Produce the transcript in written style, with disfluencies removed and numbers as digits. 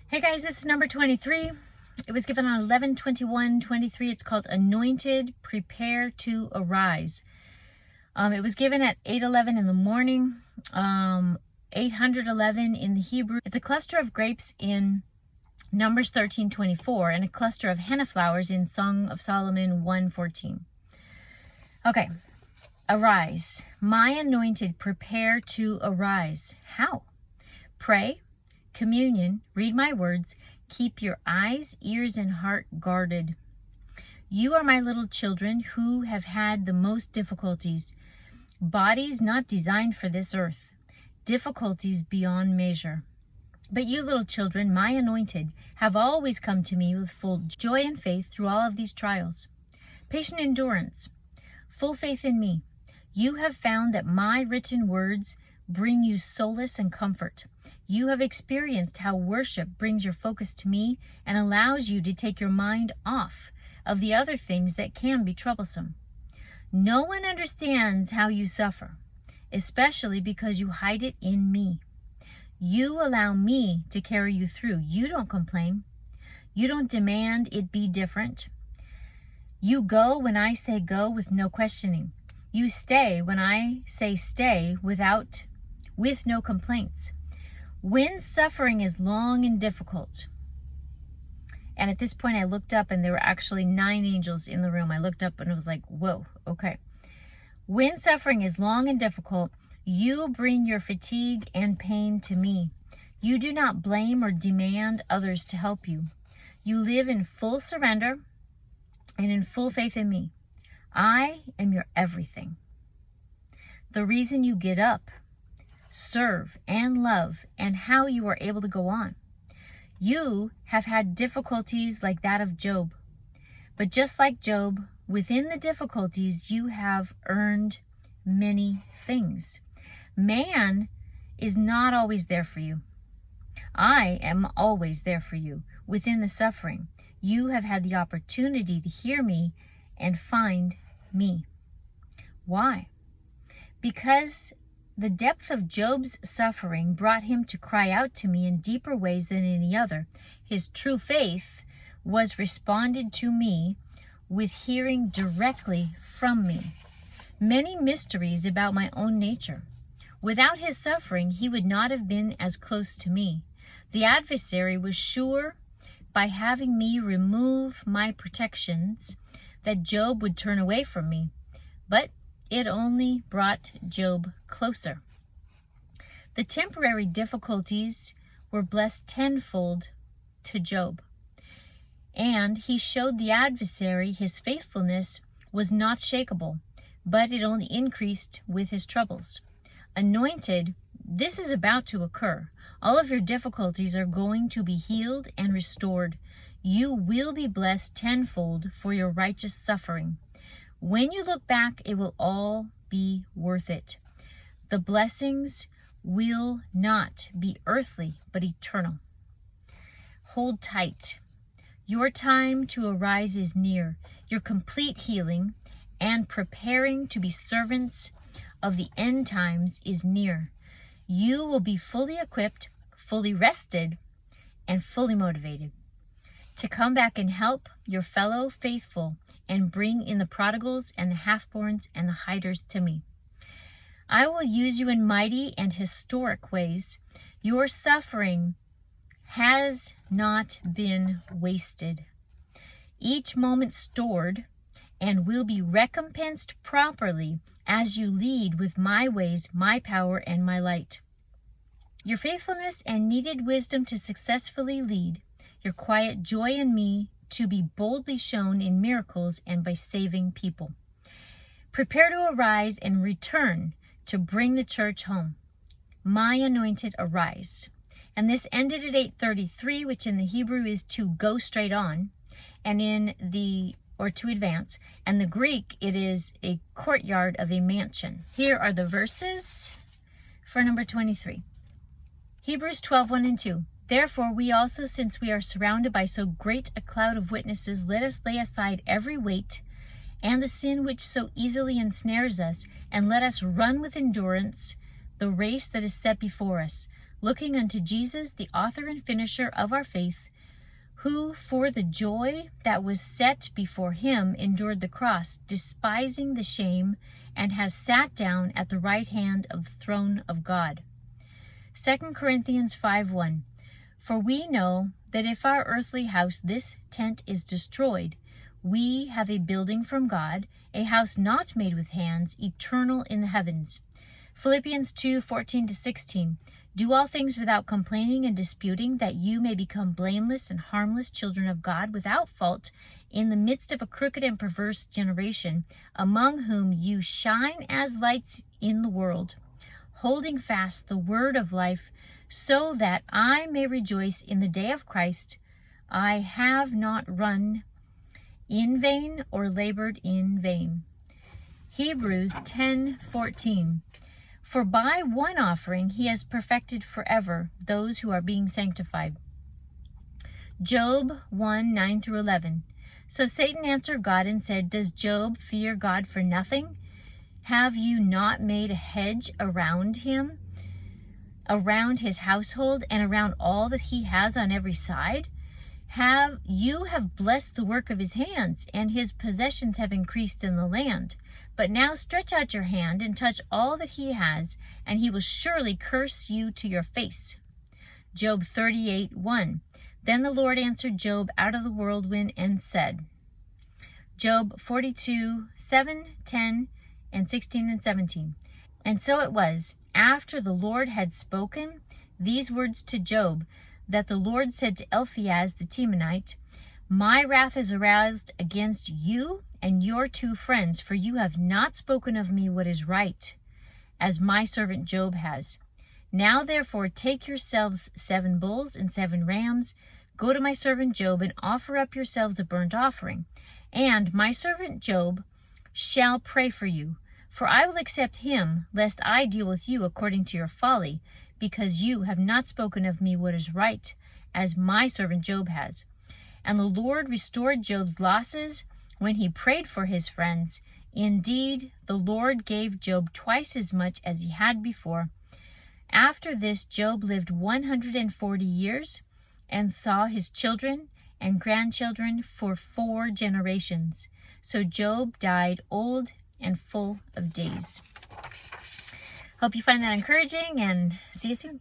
Hey guys, it's number 23. It was given on 11/21/23. It's called Anointed, Prepare to Arise. It was given at 8:11 in the morning, 811 in the Hebrew. It's a cluster of grapes in Numbers 13:24 and a cluster of henna flowers in Song of Solomon 1:14. Okay, arise. My anointed, prepare to arise. How? Pray, communion, read my words, keep your eyes, ears, and heart guarded. You are my little children who have had the most difficulties, bodies not designed for this earth, difficulties beyond measure. But you little children, my anointed, have always come to me with full joy and faith through all of these trials. Patient endurance, full faith in me. You have found that my written words bring you solace and comfort. You have experienced how worship brings your focus to me and allows you to take your mind off of the other things that can be troublesome. No one understands how you suffer, especially because you hide it in me. You allow me to carry you through. You don't complain. You don't demand it be different. You go when I say go with no questioning. You stay when I say stay with no complaints. When suffering is long and difficult, and at this point I looked up and there were actually 9 angels in the room. I looked up and it was like, whoa, okay. When suffering is long and difficult, you bring your fatigue and pain to me. You do not blame or demand others to help you. You live in full surrender and in full faith in me. I am your everything. The reason you get up, serve, and love, and how you are able to go on. You have had difficulties like that of Job. But just like Job, within the difficulties, you have earned many things. Man is not always there for you. I am always there for you. Within the suffering, you have had the opportunity to hear me and find me. Why? Because the depth of Job's suffering brought him to cry out to me in deeper ways than any other. His true faith was responded to me with hearing directly from me. Many mysteries about my own nature. Without his suffering, he would not have been as close to me. The adversary was sure by having me remove my protections that Job would turn away from me. But it only brought Job closer. The temporary difficulties were blessed tenfold to Job. And he showed the adversary his faithfulness was not shakable, but it only increased with his troubles. Anointed, this is about to occur. All of your difficulties are going to be healed and restored. You will be blessed tenfold for your righteous suffering. When you look back, it will all be worth it. The blessings will not be earthly, but eternal. Hold tight. Your time to arise is near. Your complete healing and preparing to be servants of the end times is near. You will be fully equipped, fully rested, and fully motivated to come back and help your fellow faithful and bring in the prodigals and the half-borns and the hiders to me. I will use you in mighty and historic ways. Your suffering has not been wasted. Each moment stored and will be recompensed properly as you lead with my ways, my power, and my light. Your faithfulness and needed wisdom to successfully lead, your quiet joy in me to be boldly shown in miracles and by saving people. Prepare to arise and return to bring the church home. My anointed, arise. And this ended at 8:33, which in the Hebrew is to go straight on, and to advance. And the Greek, it is a courtyard of a mansion. Here are the verses for number 23. Hebrews 12:1 and 2. Therefore, we also, since we are surrounded by so great a cloud of witnesses, let us lay aside every weight and the sin which so easily ensnares us, and let us run with endurance the race that is set before us, looking unto Jesus, the author and finisher of our faith, who for the joy that was set before him endured the cross, despising the shame, and has sat down at the right hand of the throne of God. 2 Corinthians 5:1. For we know that if our earthly house, this tent, is destroyed, we have a building from God, a house not made with hands, eternal in the heavens. Philippians 2:14-16. Do all things without complaining and disputing, that you may become blameless and harmless children of God, without fault, in the midst of a crooked and perverse generation, among whom you shine as lights in the world, holding fast the word of life, so that I may rejoice in the day of Christ. I have not run in vain or labored in vain. Hebrews 10:14. For by one offering he has perfected forever those who are being sanctified. Job 1:9-11. So Satan answered God and said, Does Job fear God for nothing? Have you not made a hedge around him, around his household, and around all that he has on every side? You have blessed the work of his hands, and his possessions have increased in the land. But now stretch out your hand and touch all that he has, and he will surely curse you to your face. Job 38:1. Then the Lord answered Job out of the whirlwind and said. Job 42:7, 10, and 16 and 17. And so it was, after the Lord had spoken these words to Job, that the Lord said to Eliphaz the Temanite, My wrath is aroused against you and your 2 friends, for you have not spoken of me what is right, as my servant Job has. Now therefore take yourselves 7 bulls and 7 rams, go to my servant Job, and offer up yourselves a burnt offering. And my servant Job shall pray for you, for I will accept him, lest I deal with you according to your folly, because you have not spoken of me what is right, as my servant Job has. And the Lord restored Job's losses when he prayed for his friends. Indeed, the Lord gave Job twice as much as he had before. After this, Job lived 140 years and saw his children and grandchildren for 4 generations. So Job died old and full of days. Hope you find that encouraging, and see you soon.